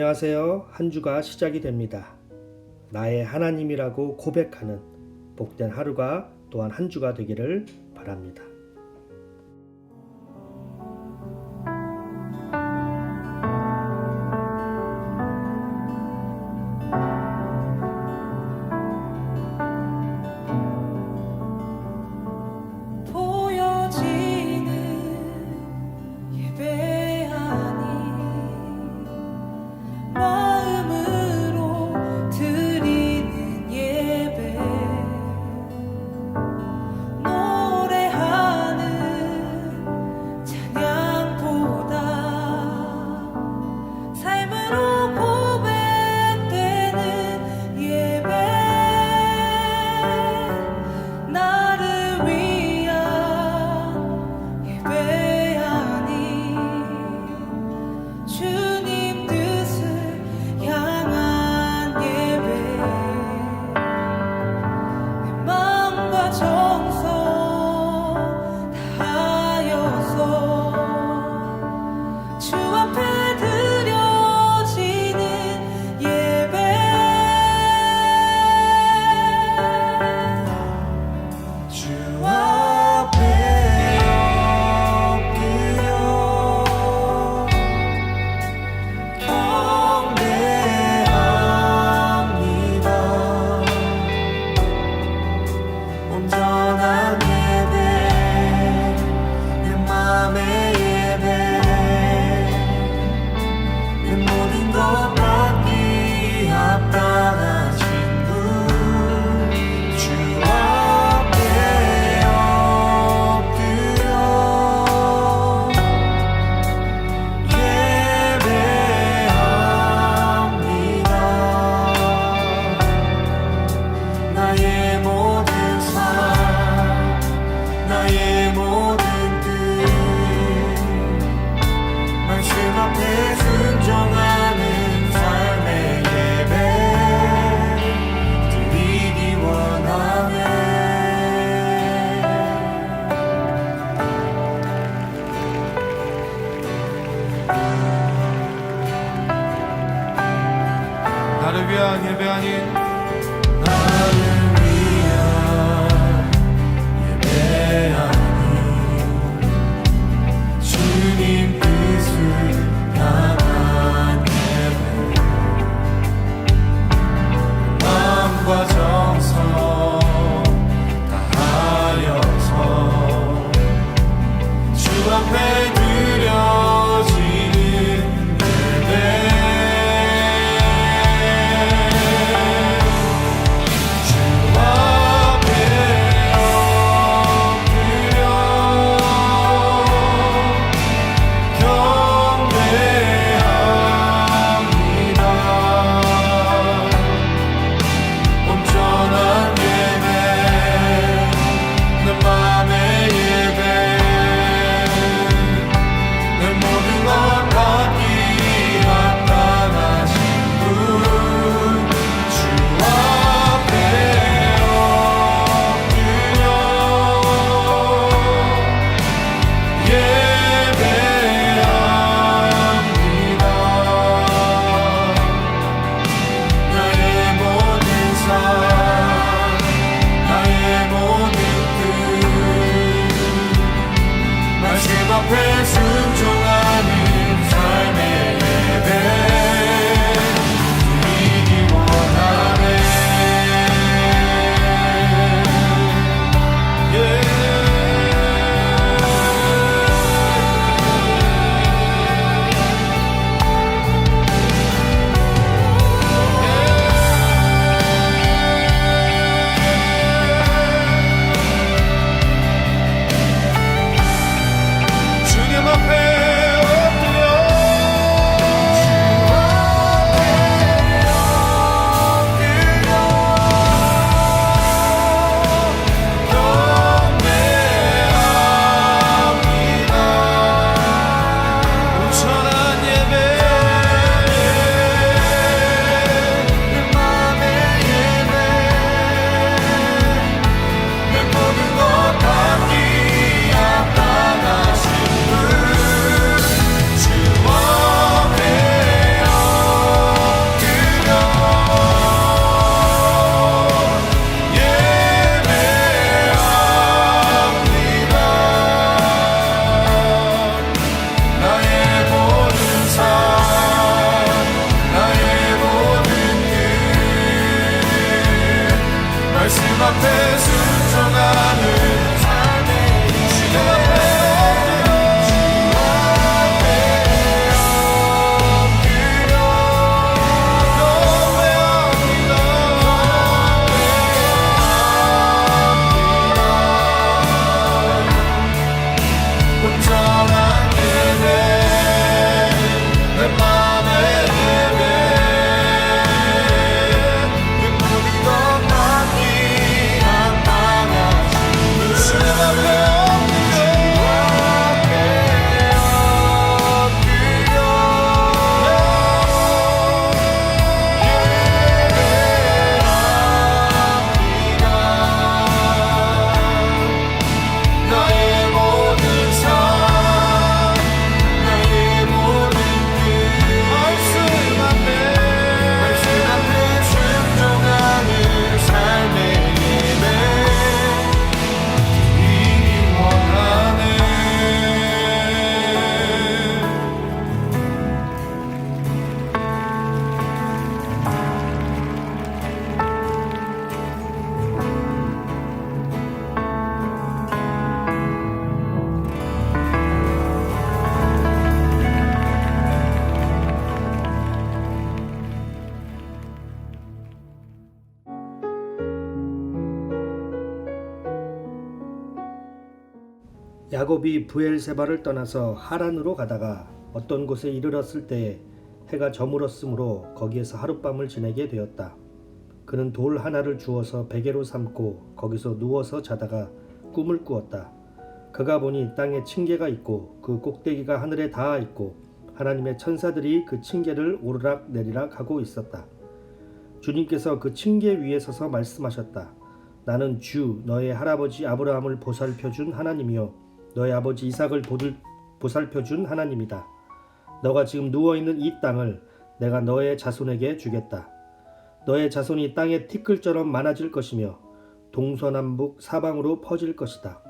안녕하세요. 한 주가 시작이 됩니다. 나의 하나님이라고 고백하는 복된 하루가 또한 한 주가 되기를 바랍니다. 야곱이 브엘세바를 떠나서 하란으로 가다가 어떤 곳에 이르렀을 때에 해가 저물었으므로 거기에서 하룻밤을 지내게 되었다. 그는 돌 하나를 주워서 베개로 삼고 거기서 누워서 자다가 꿈을 꾸었다. 그가 보니 땅에 층계가 있고 그 꼭대기가 하늘에 닿아 있고 하나님의 천사들이 그 층계를 오르락 내리락 하고 있었다. 주님께서 그 층계 위에 서서 말씀하셨다. 나는 주 너의 할아버지 아브라함을 보살펴준 하나님이요 너의 아버지 이삭을 보살펴준 하나님이다. 너가 지금 누워있는 이 땅을 내가 너의 자손에게 주겠다. 너의 자손이 땅의 티끌처럼 많아질 것이며 동서남북 사방으로 퍼질 것이다.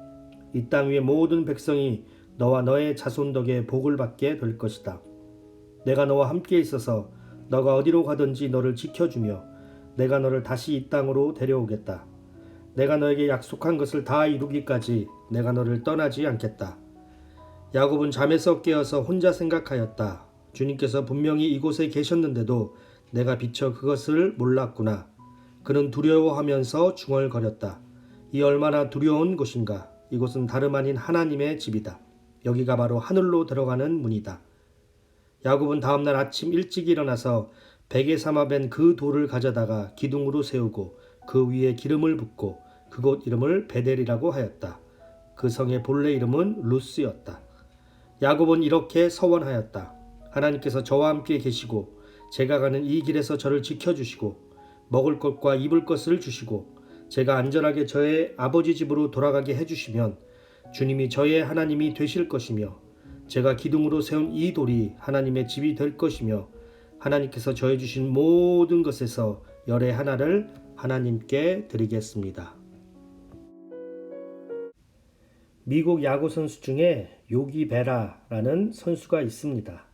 이 땅 위의 모든 백성이 너와 너의 자손 덕에 복을 받게 될 것이다. 내가 너와 함께 있어서 너가 어디로 가든지 너를 지켜주며 내가 너를 다시 이 땅으로 데려오겠다. 내가 너에게 약속한 것을 다 이루기까지 내가 너를 떠나지 않겠다. 야곱은 잠에서 깨어서 혼자 생각하였다. 주님께서 분명히 이곳에 계셨는데도 내가 비춰 그것을 몰랐구나. 그는 두려워하면서 중얼거렸다. 이 얼마나 두려운 곳인가. 이곳은 다름 아닌 하나님의 집이다. 여기가 바로 하늘로 들어가는 문이다. 야곱은 다음날 아침 일찍 일어나서 베개 삼아 벤 그 돌을 가져다가 기둥으로 세우고 그 위에 기름을 붓고 그곳 이름을 베델이라고 하였다. 그 성의 본래 이름은 루스였다. 야곱은 이렇게 서원하였다. 하나님께서 저와 함께 계시고 제가 가는 이 길에서 저를 지켜주시고 먹을 것과 입을 것을 주시고 제가 안전하게 저의 아버지 집으로 돌아가게 해주시면 주님이 저의 하나님이 되실 것이며 제가 기둥으로 세운 이 돌이 하나님의 집이 될 것이며 하나님께서 저에 주신 모든 것에서 열의 하나를 하나님께 드리겠습니다. 미국 야구 선수 중에 요기 베라라는 선수가 있습니다.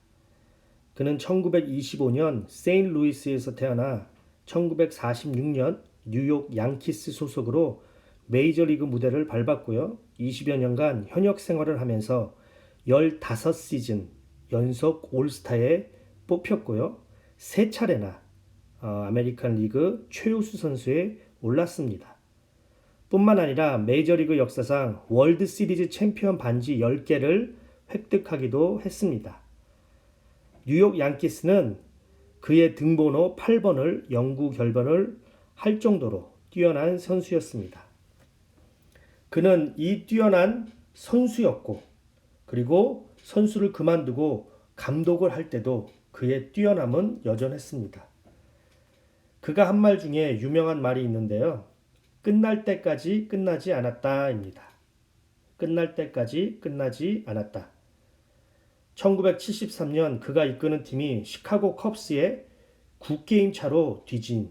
그는 1925년 세인트루이스에서 태어나 1946년 뉴욕 양키스 소속으로 메이저리그 무대를 밟았고요. 20여 년간 현역 생활을 하면서 15시즌 연속 올스타에 뽑혔고요. 3차례나 아메리칸 리그 최우수 선수에 올랐습니다. 뿐만 아니라 메이저리그 역사상 월드 시리즈 챔피언 반지 10개를 획득하기도 했습니다. 뉴욕 양키스는 그의 등번호 8번을 영구 결번을 할 정도로 뛰어난 선수였습니다. 그는 이 뛰어난 선수였고 그리고 선수를 그만두고 감독을 할 때도 그의 뛰어남은 여전했습니다. 그가 한 말 중에 유명한 말이 있는데요. 끝날 때까지 끝나지 않았다입니다. 끝날 때까지 끝나지 않았다. 1973년 그가 이끄는 팀이 시카고 컵스에 9게임 차로 뒤진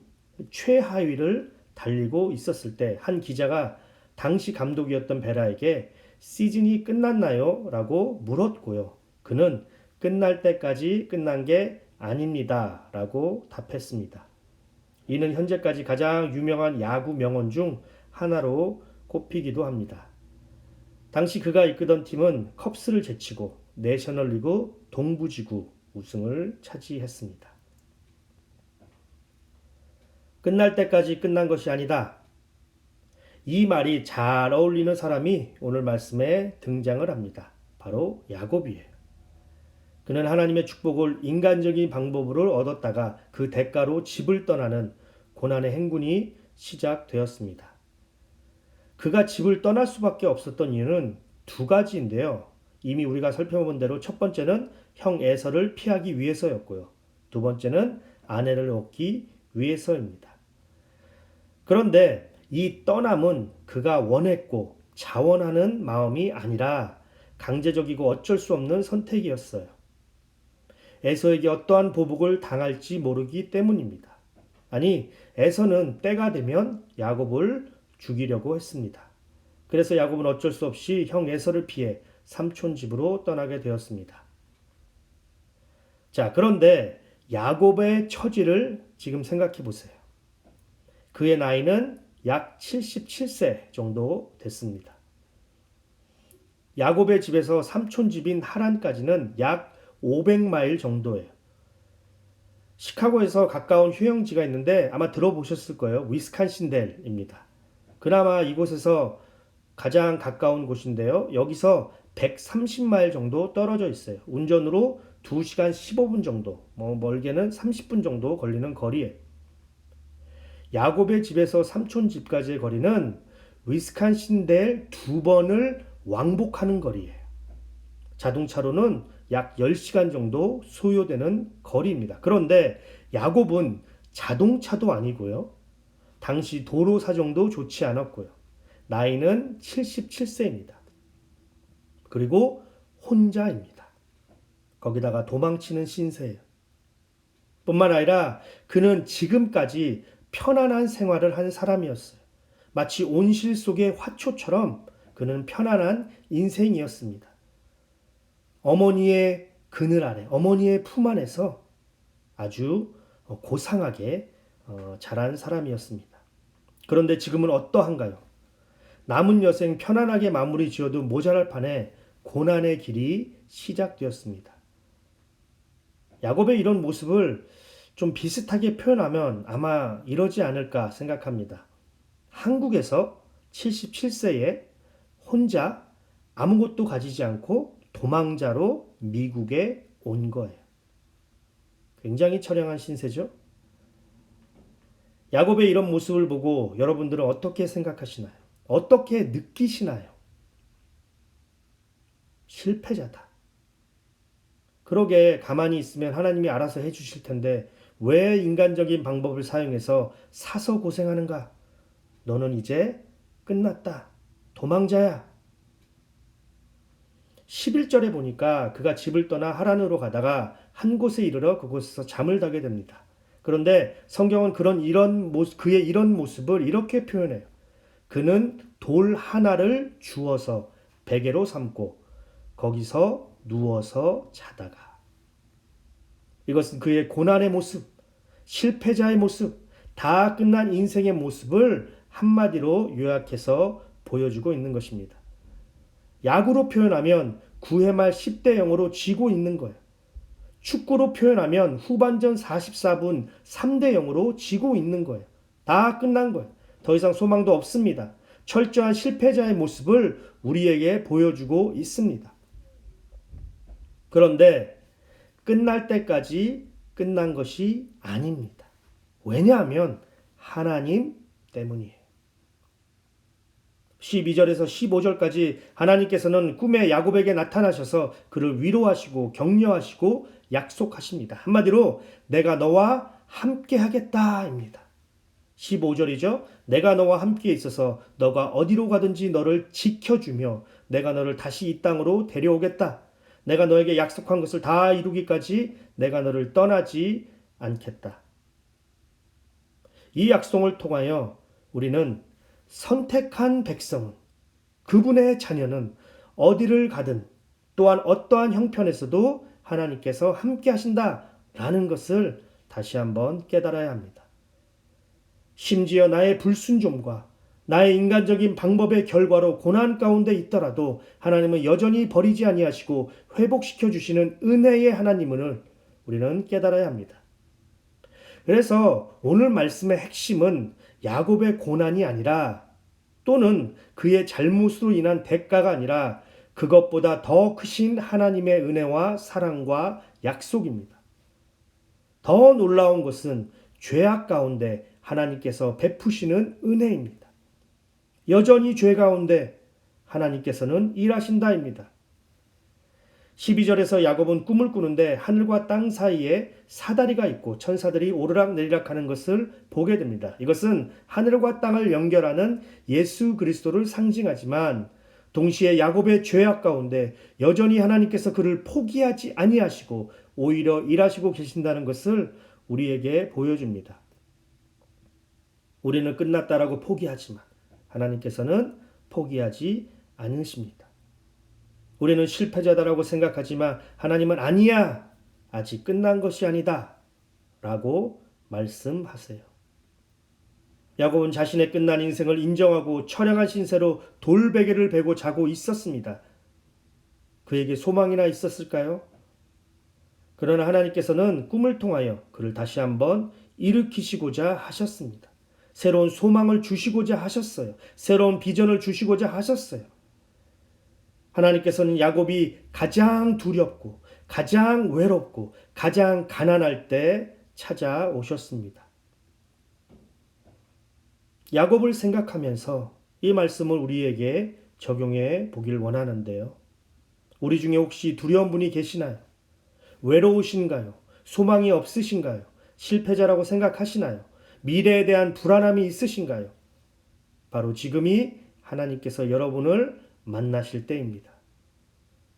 최하위를 달리고 있었을 때 한 기자가 당시 감독이었던 베라에게 시즌이 끝났나요? 라고 물었고요. 그는 끝날 때까지 끝난 게 아닙니다. 라고 답했습니다. 이는 현재까지 가장 유명한 야구 명언 중 하나로 꼽히기도 합니다. 당시 그가 이끄던 팀은 컵스를 제치고 내셔널리그 동부지구 우승을 차지했습니다. 끝날 때까지 끝난 것이 아니다. 이 말이 잘 어울리는 사람이 오늘 말씀에 등장을 합니다. 바로 야곱이에요. 그는 하나님의 축복을 인간적인 방법으로 얻었다가 그 대가로 집을 떠나는 고난의 행군이 시작되었습니다. 그가 집을 떠날 수밖에 없었던 이유는 두 가지인데요. 이미 우리가 살펴본 대로 첫 번째는 형 에서를 피하기 위해서였고요. 두 번째는 아내를 얻기 위해서입니다. 그런데 이 떠남은 그가 원했고 자원하는 마음이 아니라 강제적이고 어쩔 수 없는 선택이었어요. 에서에게 어떠한 보복을 당할지 모르기 때문입니다. 아니, 에서는 때가 되면 야곱을 죽이려고 했습니다. 그래서 야곱은 어쩔 수 없이 형 에서를 피해 삼촌 집으로 떠나게 되었습니다. 자, 그런데 야곱의 처지를 지금 생각해 보세요. 그의 나이는 약 77세 정도 됐습니다. 야곱의 집에서 삼촌 집인 하란까지는 약 500마일 정도예요. 시카고에서 가까운 휴양지가 있는데 아마 들어보셨을 거예요. 위스칸신델입니다. 그나마 이곳에서 가장 가까운 곳인데요. 여기서 130마일 정도 떨어져 있어요. 운전으로 2시간 15분 정도, 멀게는 30분 정도 걸리는 거리에. 야곱의 집에서 삼촌 집까지의 거리는 위스칸신델 2번을 왕복하는 거리예요. 자동차로는 약 10시간 정도 소요되는 거리입니다. 그런데 야곱은 자동차도 아니고요. 당시 도로 사정도 좋지 않았고요. 나이는 77세입니다. 그리고 혼자입니다. 거기다가 도망치는 신세예요. 뿐만 아니라 그는 지금까지 편안한 생활을 한 사람이었어요. 마치 온실 속의 화초처럼 그는 편안한 인생이었습니다. 어머니의 그늘 아래, 어머니의 품 안에서 아주 고상하게 자란 사람이었습니다. 그런데 지금은 어떠한가요? 남은 여생 편안하게 마무리 지어도 모자랄 판에 고난의 길이 시작되었습니다. 야곱의 이런 모습을 좀 비슷하게 표현하면 아마 이러지 않을까 생각합니다. 한국에서 77세에 혼자 아무것도 가지지 않고 도망자로 미국에 온 거예요. 굉장히 처량한 신세죠? 야곱의 이런 모습을 보고 여러분들은 어떻게 생각하시나요? 어떻게 느끼시나요? 실패자다. 그러게 가만히 있으면 하나님이 알아서 해주실 텐데 왜 인간적인 방법을 사용해서 사서 고생하는가? 너는 이제 끝났다. 도망자야. 11절에 보니까 그가 집을 떠나 하란으로 가다가 한 곳에 이르러 그곳에서 잠을 자게 됩니다. 그런데 성경은 그의 이런 모습을 이렇게 표현해요. 그는 돌 하나를 주워서 베개로 삼고 거기서 누워서 자다가. 이것은 그의 고난의 모습, 실패자의 모습, 다 끝난 인생의 모습을 한마디로 요약해서 보여주고 있는 것입니다. 야구로 표현하면 9회 말 10대 0으로 지고 있는 거예요. 축구로 표현하면 후반전 44분 3대 0으로 지고 있는 거예요. 다 끝난 거예요. 더 이상 소망도 없습니다. 철저한 실패자의 모습을 우리에게 보여주고 있습니다. 그런데 끝날 때까지 끝난 것이 아닙니다. 왜냐하면 하나님 때문이에요. 12절에서 15절까지 하나님께서는 꿈에 야곱에게 나타나셔서 그를 위로하시고 격려하시고 약속하십니다. 한마디로 내가 너와 함께 하겠다입니다. 15절이죠. 내가 너와 함께 있어서 너가 어디로 가든지 너를 지켜주며 내가 너를 다시 이 땅으로 데려오겠다. 내가 너에게 약속한 것을 다 이루기까지 내가 너를 떠나지 않겠다. 이 약속을 통하여 우리는 선택한 백성은, 그분의 자녀는 어디를 가든 또한 어떠한 형편에서도 하나님께서 함께 하신다라는 것을 다시 한번 깨달아야 합니다. 심지어 나의 불순종과 나의 인간적인 방법의 결과로 고난 가운데 있더라도 하나님은 여전히 버리지 아니하시고 회복시켜 주시는 은혜의 하나님을 우리는 깨달아야 합니다. 그래서 오늘 말씀의 핵심은 야곱의 고난이 아니라 또는 그의 잘못으로 인한 대가가 아니라 그것보다 더 크신 하나님의 은혜와 사랑과 약속입니다. 더 놀라운 것은 죄악 가운데 하나님께서 베푸시는 은혜입니다. 여전히 죄 가운데 하나님께서는 일하신다입니다. 12절에서 야곱은 꿈을 꾸는데 하늘과 땅 사이에 사다리가 있고 천사들이 오르락내리락 하는 것을 보게 됩니다. 이것은 하늘과 땅을 연결하는 예수 그리스도를 상징하지만 동시에 야곱의 죄악 가운데 여전히 하나님께서 그를 포기하지 아니하시고 오히려 일하시고 계신다는 것을 우리에게 보여줍니다. 우리는 끝났다라고 포기하지만 하나님께서는 포기하지 않으십니다. 우리는 실패자다라고 생각하지만 하나님은 아니야, 아직 끝난 것이 아니다 라고 말씀하세요. 야곱은 자신의 끝난 인생을 인정하고 처량한 신세로 돌베개를 베고 자고 있었습니다. 그에게 소망이나 있었을까요? 그러나 하나님께서는 꿈을 통하여 그를 다시 한번 일으키시고자 하셨습니다. 새로운 소망을 주시고자 하셨어요. 새로운 비전을 주시고자 하셨어요. 하나님께서는 야곱이 가장 두렵고 가장 외롭고 가장 가난할 때 찾아오셨습니다. 야곱을 생각하면서 이 말씀을 우리에게 적용해 보길 원하는데요. 우리 중에 혹시 두려운 분이 계시나요? 외로우신가요? 소망이 없으신가요? 실패자라고 생각하시나요? 미래에 대한 불안함이 있으신가요? 바로 지금이 하나님께서 여러분을 만나실 때입니다.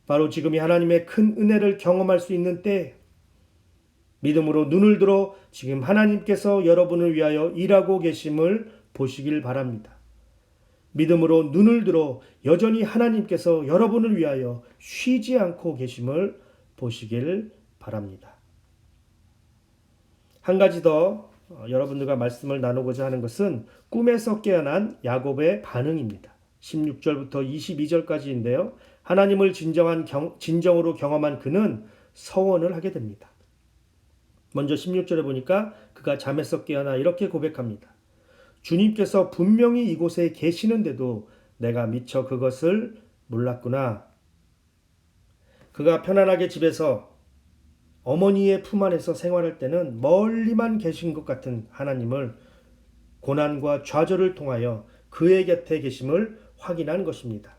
바로 지금이 하나님의 큰 은혜를 경험할 수 있는 때, 믿음으로 눈을 들어 지금 하나님께서 여러분을 위하여 일하고 계심을 보시길 바랍니다. 믿음으로 눈을 들어 여전히 하나님께서 여러분을 위하여 쉬지 않고 계심을 보시길 바랍니다. 한 가지 더 여러분들과 말씀을 나누고자 하는 것은 꿈에서 깨어난 야곱의 반응입니다. 16절부터 22절까지인데요. 하나님을 진정으로 경험한 그는 서원을 하게 됩니다. 먼저 16절에 보니까 그가 잠에서 깨어나 이렇게 고백합니다. 주님께서 분명히 이곳에 계시는데도 내가 미처 그것을 몰랐구나. 그가 편안하게 집에서 어머니의 품 안에서 생활할 때는 멀리만 계신 것 같은 하나님을 고난과 좌절을 통하여 그의 곁에 계심을 확인한 것입니다.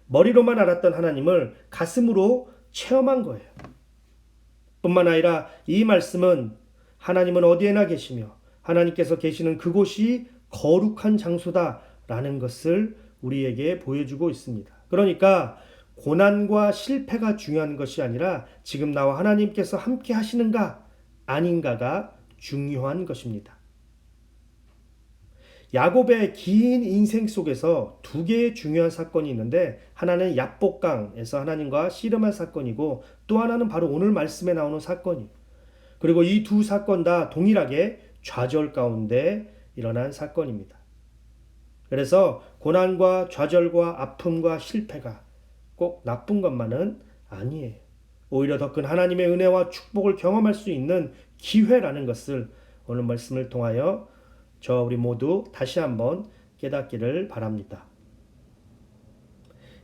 머리로만 알았던 하나님을 가슴으로 체험한 거예요. 뿐만 아니라 이 말씀은 하나님은 어디에나 계시며 하나님께서 계시는 그곳이 거룩한 장소다라는 것을 우리에게 보여주고 있습니다. 그러니까 고난과 실패가 중요한 것이 아니라 지금 나와 하나님께서 함께 하시는가 아닌가가 중요한 것입니다. 야곱의 긴 인생 속에서 두 개의 중요한 사건이 있는데 하나는 야복강에서 하나님과 씨름한 사건이고 또 하나는 바로 오늘 말씀에 나오는 사건이에요. 그리고 이 두 사건 다 동일하게 좌절 가운데 일어난 사건입니다. 그래서 고난과 좌절과 아픔과 실패가 꼭 나쁜 것만은 아니에요. 오히려 더 큰 하나님의 은혜와 축복을 경험할 수 있는 기회라는 것을 오늘 말씀을 통하여 우리 모두 다시 한번 깨닫기를 바랍니다.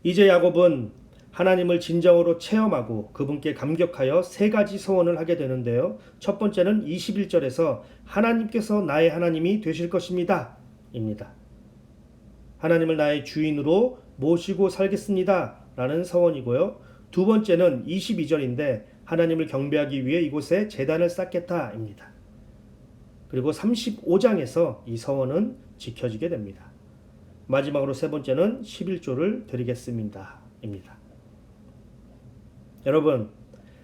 이제 야곱은 하나님을 진정으로 체험하고 그분께 감격하여 세 가지 소원을 하게 되는데요. 첫 번째는 21절에서 하나님께서 나의 하나님이 되실 것입니다. 입니다. 하나님을 나의 주인으로 모시고 살겠습니다. 라는 서원이고요. 두 번째는 22절인데 하나님을 경배하기 위해 이곳에 제단을 쌓겠다. 입니다. 그리고 35장에서 이 서원은 지켜지게 됩니다. 마지막으로 세 번째는 11조를 드리겠습니다. 입니다. 여러분,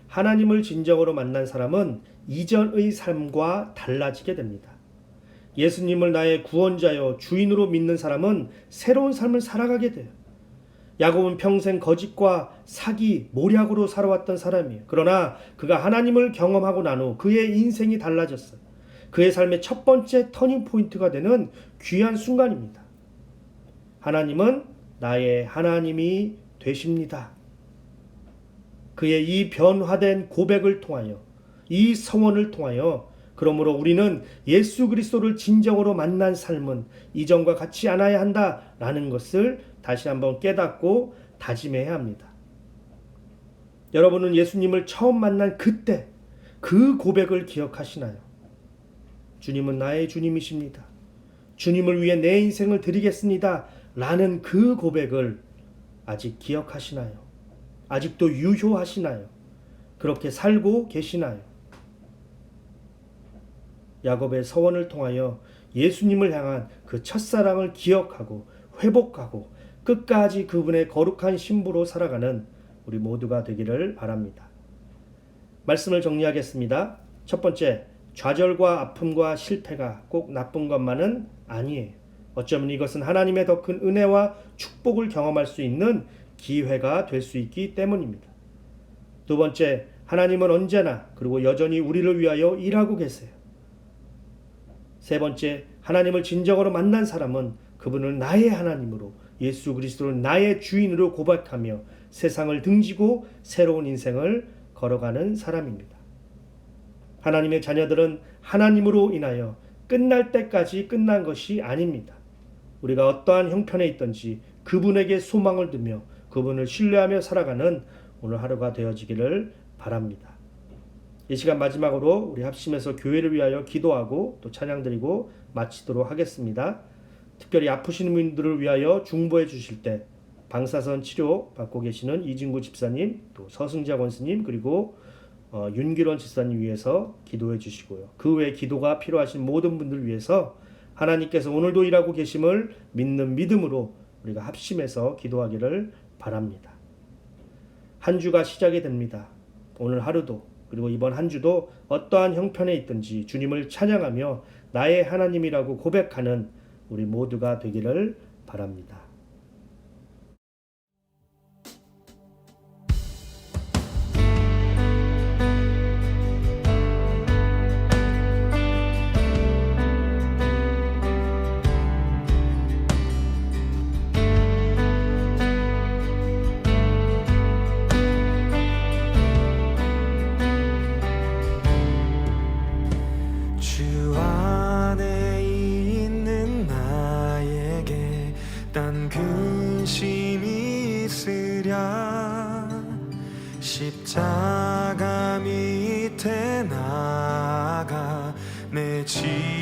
하나님을 진정으로 만난 사람은 이전의 삶과 달라지게 됩니다. 예수님을 나의 구원자여 주인으로 믿는 사람은 새로운 삶을 살아가게 돼요. 야곱은 평생 거짓과 사기, 모략으로 살아왔던 사람이에요. 그러나 그가 하나님을 경험하고 난 후 그의 인생이 달라졌어요. 그의 삶의 첫 번째 터닝 포인트가 되는 귀한 순간입니다. 하나님은 나의 하나님이 되십니다. 그의 이 변화된 고백을 통하여 이 서원을 통하여 그러므로 우리는 예수 그리스도를 진정으로 만난 삶은 이전과 같지 않아야 한다라는 것을 다시 한번 깨닫고 다짐해야 합니다. 여러분은 예수님을 처음 만난 그때 그 고백을 기억하시나요? 주님은 나의 주님이십니다. 주님을 위해 내 인생을 드리겠습니다. 라는 그 고백을 아직 기억하시나요? 아직도 유효하시나요? 그렇게 살고 계시나요? 야곱의 서원을 통하여 예수님을 향한 그 첫사랑을 기억하고 회복하고 끝까지 그분의 거룩한 신부로 살아가는 우리 모두가 되기를 바랍니다. 말씀을 정리하겠습니다. 첫 번째, 좌절과 아픔과 실패가 꼭 나쁜 것만은 아니에요. 어쩌면 이것은 하나님의 더 큰 은혜와 축복을 경험할 수 있는 기회가 될 수 있기 때문입니다. 두 번째, 하나님은 언제나 그리고 여전히 우리를 위하여 일하고 계세요. 세 번째, 하나님을 진정으로 만난 사람은 그분을 나의 하나님으로 예수 그리스도를 나의 주인으로 고백하며 세상을 등지고 새로운 인생을 걸어가는 사람입니다. 하나님의 자녀들은 하나님으로 인하여 끝날 때까지 끝난 것이 아닙니다. 우리가 어떠한 형편에 있든지 그분에게 소망을 두며 그분을 신뢰하며 살아가는 오늘 하루가 되어지기를 바랍니다. 이 시간 마지막으로 우리 합심해서 교회를 위하여 기도하고 또 찬양드리고 마치도록 하겠습니다. 특별히 아프신 분들을 위하여 중보해 주실 때 방사선 치료 받고 계시는 이진구 집사님, 또 서승자 권스님, 그리고 윤기론 집사님 위해서 기도해 주시고요. 그 외에 기도가 필요하신 모든 분들 위해서 하나님께서 오늘도 일하고 계심을 믿는 믿음으로 우리가 합심해서 기도하기를 바랍니다. 한 주가 시작이 됩니다. 오늘 하루도 그리고 이번 한 주도 어떠한 형편에 있든지 주님을 찬양하며 나의 하나님이라고 고백하는 우리 모두가 되기를 바랍니다. 주 안에 있는 나에게 딴 근심이 있으랴 십자가 밑에 나가 내 짐